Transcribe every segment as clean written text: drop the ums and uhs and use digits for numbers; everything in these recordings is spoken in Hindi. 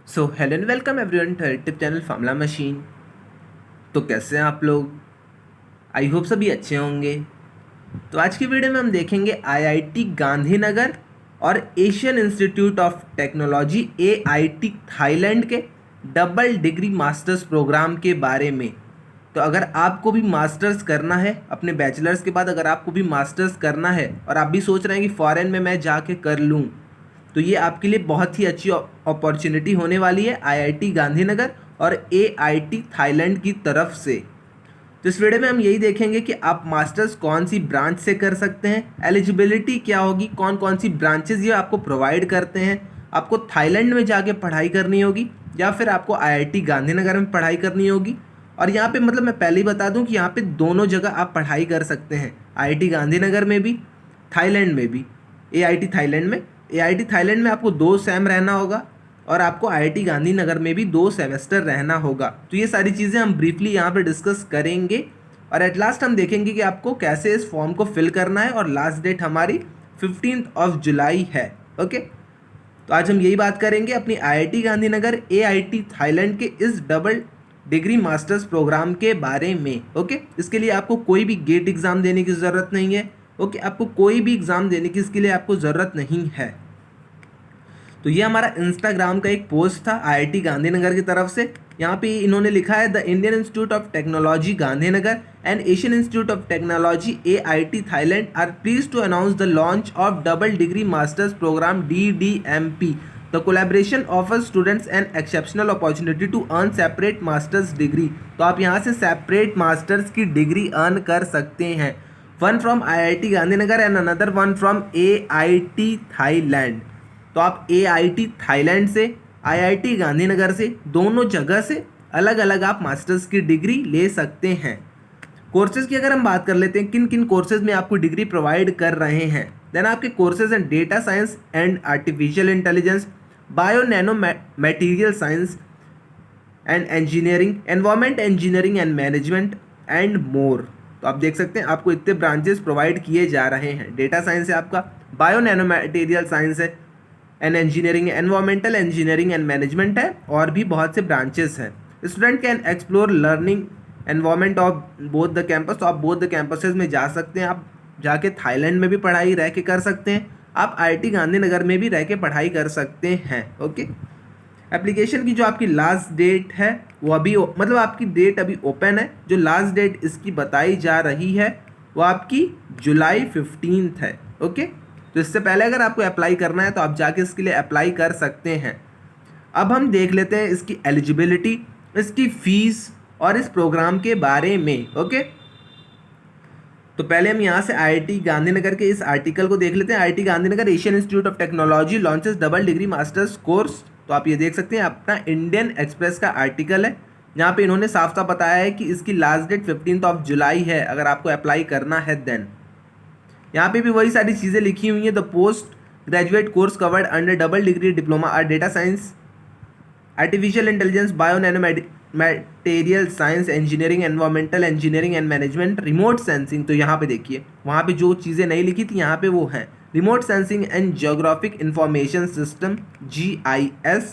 So hello and welcome everyone to YouTube channel formula machine. तो कैसे हैं आप लोग? आई होप सभी अच्छे होंगे। तो आज की वीडियो में हम देखेंगे आईआईटी गांधीनगर और Asian Institute of Technology AIT Thailand के डबल डिग्री मास्टर्स प्रोग्राम के बारे में। तो अगर आपको भी मास्टर्स करना है अपने बैचलर्स के बाद, अगर आपको भी मास्टर्स करना है और आप भी सोच रहे हैं कि फॉरेन में मैं जाके कर लूँ, तो ये आपके लिए बहुत ही अच्छी अपॉर्चुनिटी होने वाली है आईआईटी गांधीनगर और एआईटी थाईलैंड की तरफ से। तो इस वीडियो में हम यही देखेंगे कि आप मास्टर्स कौन सी ब्रांच से कर सकते हैं, एलिजिबिलिटी क्या होगी, कौन कौन सी ब्रांचेज ये आपको प्रोवाइड करते हैं, आपको थाईलैंड में जाके पढ़ाई करनी होगी या फिर आपको आईआईटी गांधीनगर में पढ़ाई करनी होगी। और यहाँ पे मतलब मैं पहले ही बता दूँ कि यहाँ पे दोनों जगह आप पढ़ाई कर सकते हैं, आईआईटी गांधीनगर में भी, थाईलैंड में भी। एआईटी थाईलैंड में आपको 2 सेम रहना होगा और आपको आईआईटी गांधीनगर में भी 2 सेमेस्टर रहना होगा। तो ये सारी चीज़ें हम ब्रीफली यहाँ पे डिस्कस करेंगे और एट लास्ट हम देखेंगे कि आपको कैसे इस फॉर्म को फिल करना है। और लास्ट डेट हमारी 15 जुलाई है। ओके, तो आज हम यही बात करेंगे अपनी आईआईटी गांधीनगर एआईटी थाईलैंड के इस डबल डिग्री मास्टर्स प्रोग्राम के बारे में। ओके, इसके लिए आपको कोई भी गेट एग्ज़ाम देने की ज़रूरत नहीं है। ओके, आपको कोई भी एग्ज़ाम देने की इसके लिए आपको ज़रूरत नहीं है। तो ये हमारा इंस्टाग्राम का एक पोस्ट था आईआईटी गांधीनगर की तरफ से। यहाँ पे इन्होंने लिखा है the Indian Institute of Technology Gandhinagar and Asian Institute of Technology AIT Thailand are pleased to announce the launch of double degree masters programme DDMP। The collaboration offers students an exceptional opportunity to earn separate masters degree. तो आप यहाँ से सेपरेट मास्टर्स की डिग्री अर्न कर सकते हैं, one from IIT Gandhinagar and another one from AIT Thailand. तो आप एआईटी थाईलैंड से, आईआईटी गांधीनगर से, दोनों जगह से अलग अलग आप मास्टर्स की डिग्री ले सकते हैं। कोर्सेज की अगर हम बात कर लेते हैं, किन किन कोर्सेज में आपको डिग्री प्रोवाइड कर रहे हैं, देन आपके कोर्सेज हैं data science and artificial intelligence, bio nano material science and engineering, environment engineering and management and more. तो आप देख सकते हैं आपको इतने ब्रांचेस प्रोवाइड किए जा रहे हैं। डेटा साइंस है आपका, बायो नैनो मटेरियल साइंस है, and engineering, environmental engineering and management है, और भी बहुत से ब्रांचेस हैं। Student can explore learning environment of both the campus. तो आप बोथ द कैंपसेस में जा सकते हैं। आप जाके थाईलैंड में भी पढ़ाई रह के कर सकते हैं, आप आईआईटी गांधीनगर में भी रह के पढ़ाई कर सकते हैं। ओके, एप्लीकेशन की जो आपकी लास्ट डेट है वो अभी मतलब आपकी डेट अभी ओपन है। जो लास्ट डेट इसकी बताई जा रही है वो आपकी जुलाई 15 है। ओके, तो इससे पहले अगर आपको अप्लाई करना है तो आप जाके इसके लिए अप्लाई कर सकते हैं। अब हम देख लेते हैं इसकी एलिजिबिलिटी, इसकी फीस और इस प्रोग्राम के बारे में। ओके, तो पहले हम यहाँ से आईआईटी गांधीनगर के इस आर्टिकल को देख लेते हैं। IIT Gandhinagar Asian Institute of technology launches double degree masters course. तो आप ये देख सकते हैं अपना इंडियन एक्सप्रेस का आर्टिकल है। यहाँ पे इन्होंने साफ साफ बताया है कि इसकी लास्ट डेट 15 जुलाई है अगर आपको अप्लाई करना है देन। यहाँ पे भी वही सारी चीज़ें लिखी हुई हैं। The post graduate course covered under double degree diploma are data science, artificial intelligence, bio nano material science, engineering, environmental engineering and management, remote sensing. तो यहाँ पे देखिए वहाँ पे जो चीज़ें नहीं लिखी थी यहाँ पे वो हैं, remote sensing and geographic information system GIS,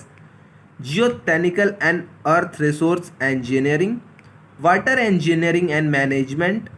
geotechnical and earth resource engineering, water engineering and management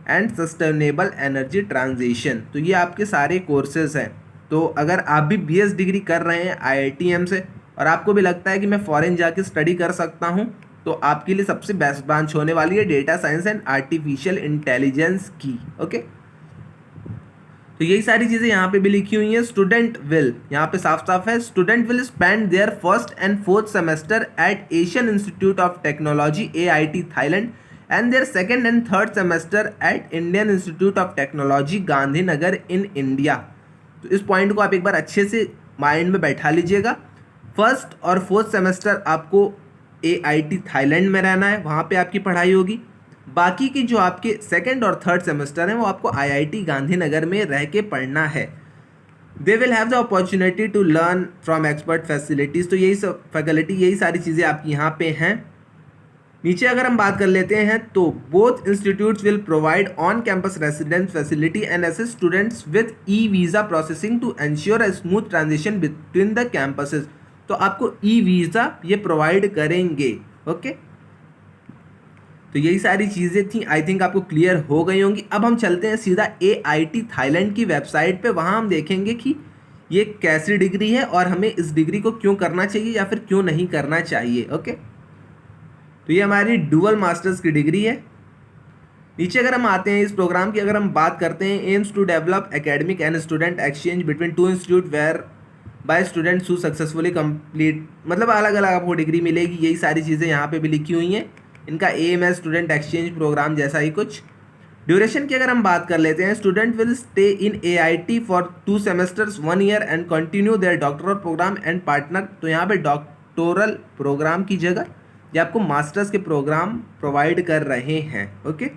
and sustainable energy transition. तो ये आपके सारे कोर्सेज हैं। तो अगर आप भी BS डिग्री कर रहे हैं IITM से और आपको भी लगता है कि मैं फॉरेन जाके स्टडी कर सकता हूँ, तो आपके लिए सबसे बेस्ट ब्रांच होने वाली है data science and artificial intelligence की। ओके, तो यही सारी चीज़ें यहाँ पे भी लिखी हुई हैं। स्टूडेंट विल, यहाँ पे साफ साफ है, student will spend their first and fourth semester at Asian Institute of Technology AIT Thailand and their second and third semester at Indian Institute of Technology Gandhinagar in India। तो इस पॉइंट को आप एक बार अच्छे से माइंड में बैठा लीजिएगा। फर्स्ट और फोर्थ सेमेस्टर आपको AIT थाईलैंड में रहना है, वहाँ पे आपकी पढ़ाई होगी। बाकी की जो आपके सेकेंड और थर्ड सेमेस्टर हैं वो आपको IIT गांधीनगर में रह के पढ़ना है। They will have the opportunity to learn from expert facilities. तो यही सब फैकल्टी, यही सारी चीज़ें आपकी यहाँ पे हैं। नीचे अगर हम बात कर लेते हैं तो both institutes will provide on campus residence facility and assist students with e visa processing to ensure a smooth transition between the campuses. तो आपको ई वीज़ा ये प्रोवाइड करेंगे। ओके, तो यही सारी चीज़ें थी, आई थिंक आपको क्लियर हो गई होंगी। अब हम चलते हैं सीधा AIT थाईलैंड की वेबसाइट पे, वहाँ हम देखेंगे कि ये कैसी डिग्री है और हमें इस डिग्री को क्यों करना चाहिए या फिर क्यों नहीं करना चाहिए। ओके, तो ये हमारी डुअल मास्टर्स की डिग्री है। नीचे अगर हम आते हैं इस प्रोग्राम की अगर हम बात करते हैं, aims to develop academic and student exchange between two institute whereby students who successfully complete, मतलब अलग अलग आपको डिग्री मिलेगी। यही सारी चीज़ें यहाँ पे भी लिखी हुई हैं। इनका एम है स्टूडेंट एक्सचेंज प्रोग्राम जैसा ही कुछ। ड्यूरेशन की अगर हम बात कर लेते हैं, student will stay in AIT for 2 semesters 1 year and continue their doctoral programme and partner. तो यहाँ पे डॉक्टोरल प्रोग्राम की जगह ये आपको मास्टर्स के प्रोग्राम प्रोवाइड कर रहे हैं। ओके,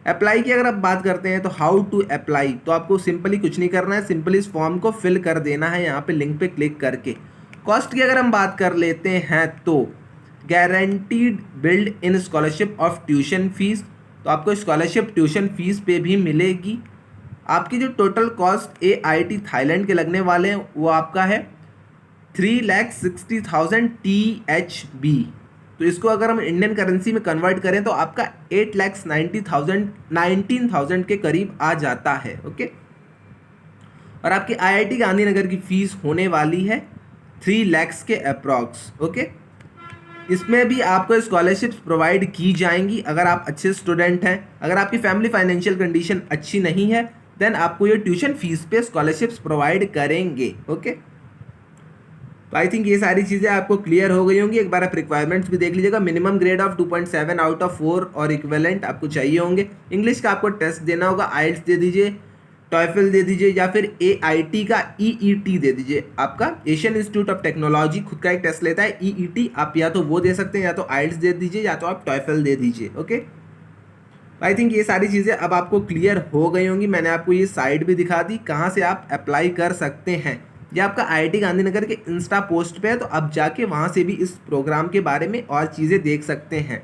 अप्लाई की अगर आप बात करते हैं तो हाउ टू अप्लाई, तो आपको सिंपली कुछ नहीं करना है, सिंपली इस फॉर्म को फिल कर देना है यहाँ पे लिंक पे क्लिक करके। कॉस्ट की अगर हम बात कर लेते हैं तो guaranteed build in scholarship of tuition fees, तो आपको स्कॉलरशिप ट्यूशन फीस पे भी मिलेगी। आपकी जो टोटल कॉस्ट AIT थाईलैंड के लगने वाले हैं वो आपका है 3,60,000 THB। तो इसको अगर हम इंडियन करेंसी में कन्वर्ट करें तो आपका 8,90,000 के करीब आ जाता है। ओके, और आपकी IIT गांधीनगर की फीस होने वाली है 3 लाख के अप्रॉक्स। ओके, इसमें भी आपको स्कॉलरशिप्स प्रोवाइड की जाएंगी अगर आप अच्छे स्टूडेंट हैं। अगर आपकी फैमिली फाइनेंशियल कंडीशन अच्छी नहीं है देन आपको ये ट्यूशन फीस पे स्कॉलरशिप्स प्रोवाइड करेंगे। ओके, तो आई थिंक ये सारी चीज़ें आपको क्लियर हो गई होंगी। एक बार आप रिक्वायरमेंट्स भी देख लीजिएगा। Minimum grade of 2.7 out of 4 और इक्विवेलेंट आपको चाहिए होंगे। इंग्लिश का आपको टेस्ट देना होगा, IELTS दे दीजिए, टॉयफल दे दीजिए या फिर AIT का EET दे दीजिए। आपका एशियन इंस्टीट्यूट ऑफ टेक्नोलॉजी खुद का एक टेस्ट लेता है EET, आप या तो वो दे सकते हैं या तो IELTS दे दीजिए या तो आप टॉयफल दे दीजिए। ओके, आई थिंक ये सारी चीज़ें अब आपको क्लियर हो गई होंगी। मैंने आपको ये साइट भी दिखा दी कहाँ से आप अप्लाई कर सकते हैं। ये आपका IIT गांधीनगर के इंस्टा पोस्ट पे है, तो अब जाके वहाँ से भी इस प्रोग्राम के बारे में और चीज़ें देख सकते हैं।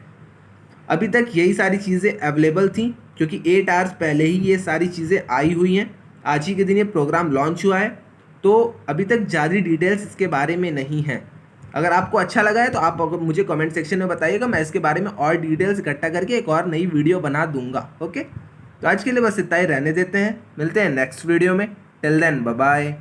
अभी तक यही सारी चीज़ें अवेलेबल थी क्योंकि 8 आवर्स पहले ही ये सारी चीज़ें आई हुई हैं। आज ही के दिन ये प्रोग्राम लॉन्च हुआ है, तो अभी तक ज़्यादा डिटेल्स इसके बारे में नहीं है। अगर आपको अच्छा लगा है तो आप मुझे कमेंट सेक्शन में बताइएगा, मैं इसके बारे में और डिटेल्स इकट्ठा करके एक और नई वीडियो बना दूंगा। ओके, तो आज के लिए बस इतना ही रहने देते हैं, मिलते हैं नेक्स्ट वीडियो में। Till then bye bye.